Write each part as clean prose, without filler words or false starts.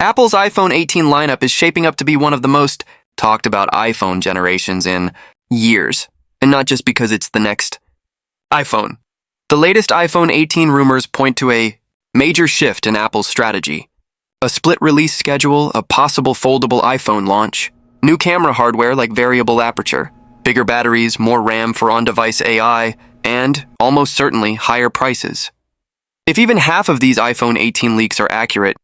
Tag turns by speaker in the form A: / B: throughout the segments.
A: Apple's iPhone 18 lineup is shaping up to be one of the most talked about iPhone generations in years, and not just because it's the next iPhone. The latest iPhone 18 rumors point to a major shift in Apple's strategy. A split release schedule, a possible foldable iPhone launch, new camera hardware like variable aperture, bigger batteries, more RAM for on-device AI, and, almost certainly, higher prices. If even half of these iPhone 18 leaks are accurate,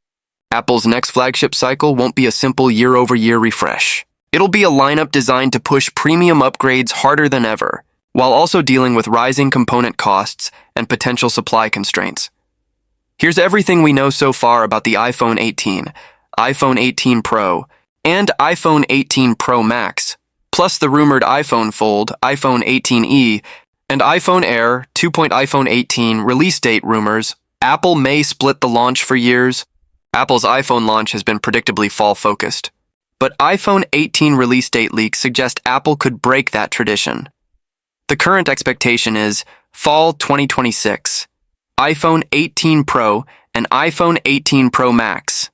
A: Apple's next flagship cycle won't be a simple year-over-year refresh. It'll be a lineup designed to push premium upgrades harder than ever, while also dealing with rising component costs and potential supply constraints. Here's everything we know so far about the iPhone 18, iPhone 18 Pro, and iPhone 18 Pro Max, plus the rumored iPhone Fold, iPhone 18e, and iPhone Air 2. iPhone 18 release date rumors. Apple may split the launch for years. Apple's iPhone launch has been predictably fall-focused, but iPhone 18 release date leaks suggest Apple could break that tradition. The current expectation is fall 2026, iPhone 18 Pro and iPhone 18 Pro Max,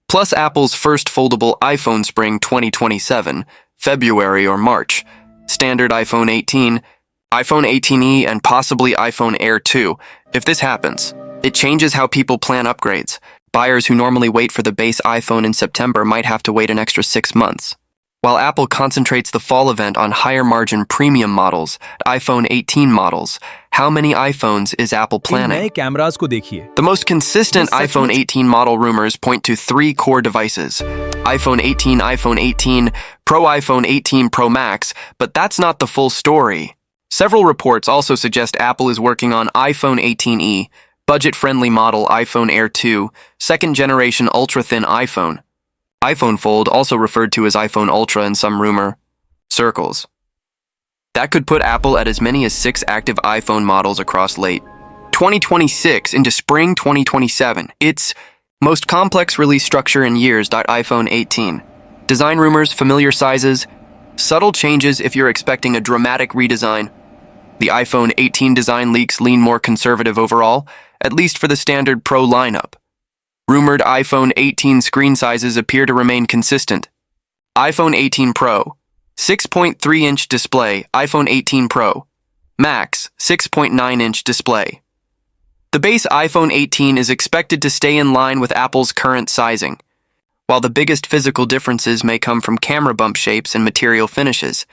A: plus Apple's first foldable iPhone spring 2027, February or March, standard iPhone 18, iPhone 18e, and possibly iPhone Air 2. If this happens, it changes how people plan upgrades. Buyers who normally wait for the base iPhone in September might have to wait an extra 6 months. While Apple concentrates the fall event on higher-margin premium models, iPhone 18 models, how many iPhones is Apple planning? The most consistent iPhone 18 model rumors point to 3 core devices: iPhone 18, iPhone 18 Pro, iPhone 18 Pro Max, but that's not the full story. Several reports also suggest Apple is working on iPhone 18e, budget-friendly model iPhone Air 2, second-generation ultra-thin iPhone. iPhone Fold, also referred to as iPhone Ultra in some rumor circles. That could put Apple at as many as 6 active iPhone models across late 2026 into spring 2027. Its most complex release structure in years. iPhone 18. Design rumors, familiar sizes, subtle changes if you're expecting a dramatic redesign. The iPhone 18 design leaks lean more conservative overall, at least for the standard Pro lineup. Rumored iPhone 18 screen sizes appear to remain consistent. iPhone 18 Pro, 6.3-inch display, iPhone 18 Pro, Max, 6.9-inch display. The base iPhone 18 is expected to stay in line with Apple's current sizing, while the biggest physical differences may come from camera bump shapes and material finishes.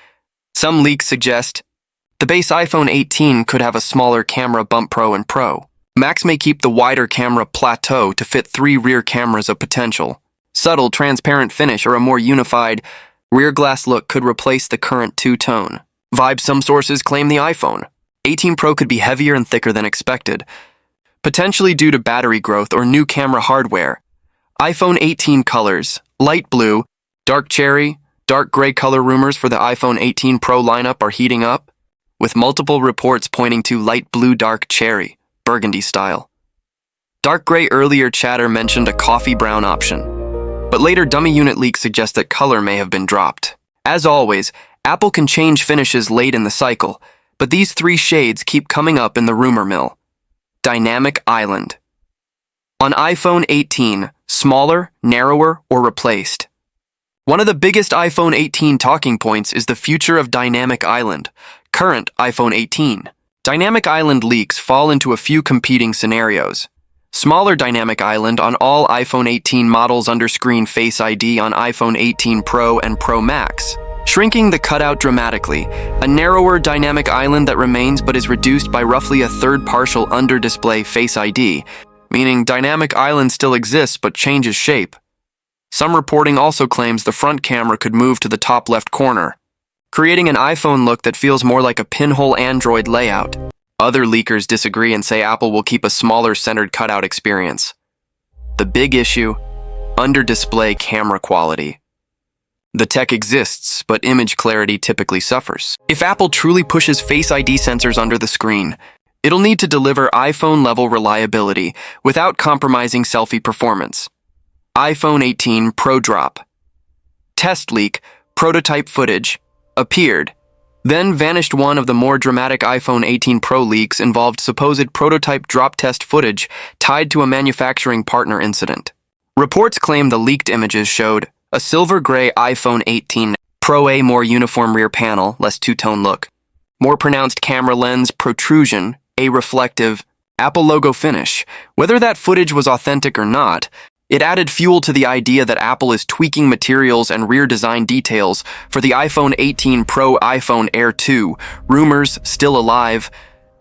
A: Some leaks suggest the base iPhone 18 could have a smaller camera bump. Pro and Pro Max may keep the wider camera plateau to fit 3 rear cameras of potential. Subtle, transparent finish or a more unified rear glass look could replace the current two-tone vibe. Some sources claim the iPhone 18 Pro could be heavier and thicker than expected, potentially due to battery growth or new camera hardware. iPhone 18 colors: light blue, dark cherry, dark gray color. Rumors for the iPhone 18 Pro lineup are heating up, with multiple reports pointing to light blue, dark cherry, burgundy style. Dark gray. Earlier chatter mentioned a coffee brown option, but later dummy unit leaks suggest that color may have been dropped. As always, Apple can change finishes late in the cycle, but these 3 shades keep coming up in the rumor mill. Dynamic Island. On iPhone 18, smaller, narrower, or replaced. One of the biggest iPhone 18 talking points is the future of Dynamic Island. Current iPhone 18. Dynamic Island leaks fall into a few competing scenarios. Smaller Dynamic Island on all iPhone 18 models, under screen Face ID on iPhone 18 Pro and Pro Max, shrinking the cutout dramatically. A narrower Dynamic Island that remains but is reduced by roughly a third partial under display Face ID, meaning Dynamic Island still exists but changes shape. Some reporting also claims the front camera could move to the top left corner, creating an iPhone look that feels more like a pinhole Android layout. Other leakers disagree and say Apple will keep a smaller centered cutout experience. The big issue: under-display camera quality. The tech exists, but image clarity typically suffers. If Apple truly pushes Face ID sensors under the screen, it'll need to deliver iPhone-level reliability without compromising selfie performance. iPhone 18 Pro drop. Test leak, prototype footage, appeared, then vanished. One of the more dramatic iPhone 18 Pro leaks involved supposed prototype drop test footage tied to a manufacturing partner incident. Reports claim the leaked images showed a silver-gray iPhone 18 Pro, a more uniform rear panel, less two-tone look, more pronounced camera lens protrusion, a reflective Apple logo finish. Whether that footage was authentic or not, it added fuel to the idea that Apple is tweaking materials and rear design details for the iPhone 18 Pro, iPhone Air 2, rumors still alive,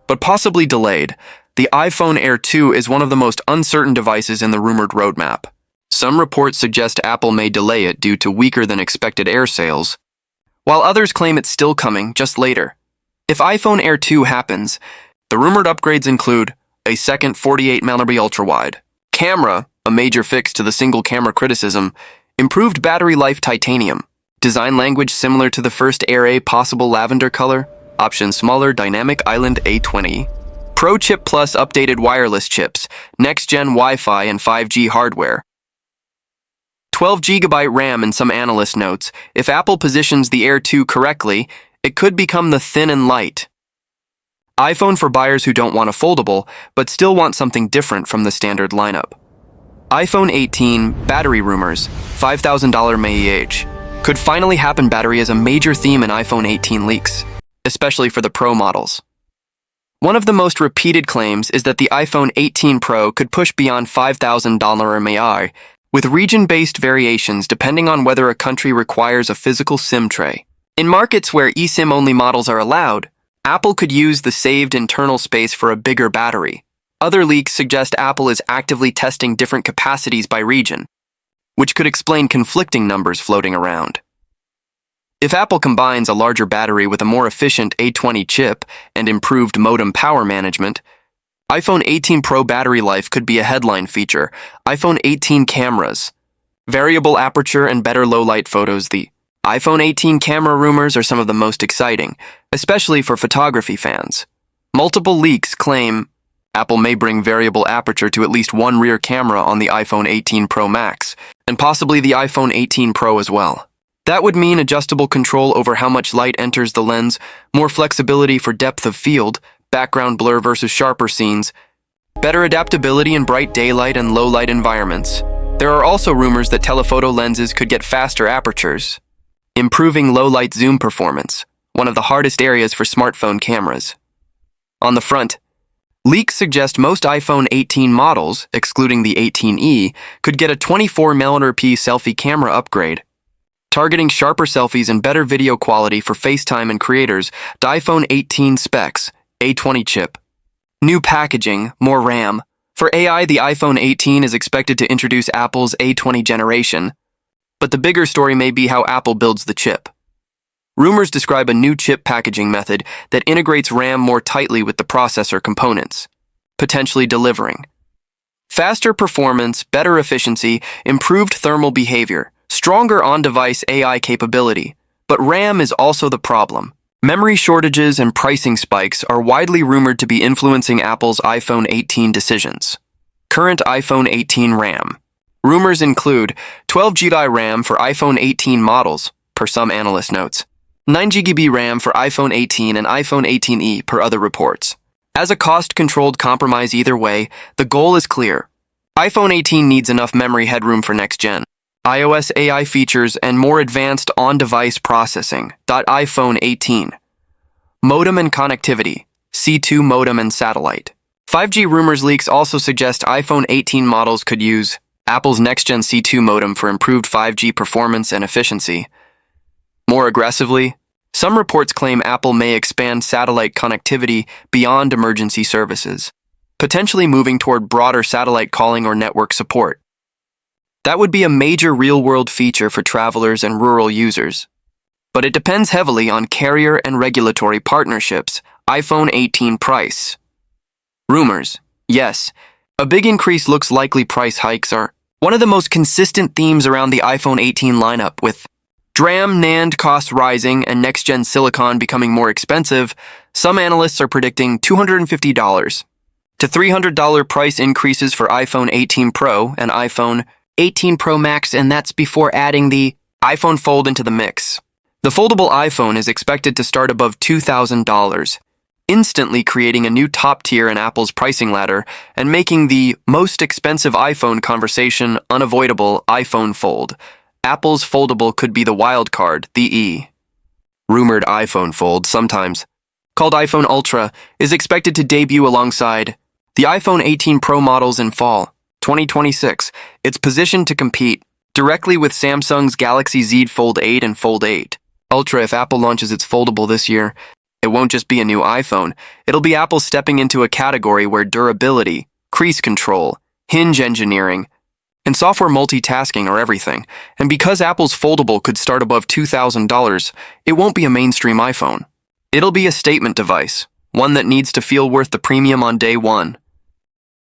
A: but possibly delayed. The iPhone Air 2 is one of the most uncertain devices in the rumored roadmap. Some reports suggest Apple may delay it due to weaker than expected Air sales, while others claim it's still coming, just later. If iPhone Air 2 happens, the rumored upgrades include a second 48mm ultra-wide camera, a major fix to the single-camera criticism, improved battery life titanium, design language similar to the first Air, a possible lavender color, option smaller dynamic island A20 Pro chip plus updated wireless chips, next-gen Wi-Fi and 5G hardware. 12GB RAM in some analyst notes. If Apple positions the Air 2 correctly, it could become the thin and light iPhone for buyers who don't want a foldable, but still want something different from the standard lineup. iPhone 18 battery rumors, $5,000 mAh. Could finally happen. Battery is a major theme in iPhone 18 leaks, especially for the Pro models. One of the most repeated claims is that the iPhone 18 Pro could push beyond $5,000 mAh, with region-based variations depending on whether a country requires a physical SIM tray. In markets where eSIM-only models are allowed, Apple could use the saved internal space for a bigger battery. Other leaks suggest Apple is actively testing different capacities by region, which could explain conflicting numbers floating around. If Apple combines a larger battery with a more efficient A20 chip and improved modem power management, iPhone 18 Pro battery life could be a headline feature. iPhone 18 cameras, variable aperture and better low-light photos. The iPhone 18 camera rumors are some of the most exciting, especially for photography fans. Multiple leaks claim Apple may bring variable aperture to at least one rear camera on the iPhone 18 Pro Max, and possibly the iPhone 18 Pro as well. That would mean adjustable control over how much light enters the lens, more flexibility for depth of field, background blur versus sharper scenes, better adaptability in bright daylight and low-light environments. There are also rumors that telephoto lenses could get faster apertures, improving low-light zoom performance, one of the hardest areas for smartphone cameras. On the front, leaks suggest most iPhone 18 models, excluding the 18e, could get a 24mm selfie camera upgrade, targeting sharper selfies and better video quality for FaceTime and creators. The iPhone 18 specs, A20 chip. New packaging, more RAM. For AI, the iPhone 18 is expected to introduce Apple's A20 generation, but the bigger story may be how Apple builds the chip. Rumors describe a new chip packaging method that integrates RAM more tightly with the processor components, potentially delivering faster performance, better efficiency, improved thermal behavior, stronger on-device AI capability. But RAM is also the problem. Memory shortages and pricing spikes are widely rumored to be influencing Apple's iPhone 18 decisions. Current iPhone 18 RAM. Rumors include 12GB RAM for iPhone 18 models, per some analyst notes, 9GB RAM for iPhone 18 and iPhone 18e, per other reports. As a cost-controlled compromise either way, the goal is clear. iPhone 18 needs enough memory headroom for next-gen iOS AI features and more advanced on-device processing. iPhone 18. Modem and connectivity. C2 modem and satellite. 5G rumors leaks also suggest iPhone 18 models could use Apple's next-gen C2 modem for improved 5G performance and efficiency. More aggressively, some reports claim Apple may expand satellite connectivity beyond emergency services, potentially moving toward broader satellite calling or network support. That would be a major real-world feature for travelers and rural users. But it depends heavily on carrier and regulatory partnerships. iPhone 18 price. Rumors. Yes, a big increase looks likely. Price hikes are one of the most consistent themes around the iPhone 18 lineup, with DRAM NAND costs rising and next-gen silicon becoming more expensive. Some analysts are predicting $250 to $300 price increases for iPhone 18 Pro and iPhone 18 Pro Max, and that's before adding the iPhone Fold into the mix. The foldable iPhone is expected to start above $2,000. instantly creating a new top tier in Apple's pricing ladder and making the most expensive iPhone conversation unavoidable. iPhone Fold. Apple's foldable could be the wild card, the rumored iPhone Fold, sometimes called iPhone Ultra, is expected to debut alongside the iPhone 18 Pro models in fall 2026. It's positioned to compete directly with Samsung's Galaxy Z Fold 8 and Fold 8 Ultra. If Apple launches its foldable this year, it won't just be a new iPhone. It'll be Apple stepping into a category where durability, crease control, hinge engineering, and software multitasking are everything. And because Apple's foldable could start above $2,000, it won't be a mainstream iPhone. It'll be a statement device, one that needs to feel worth the premium on day one.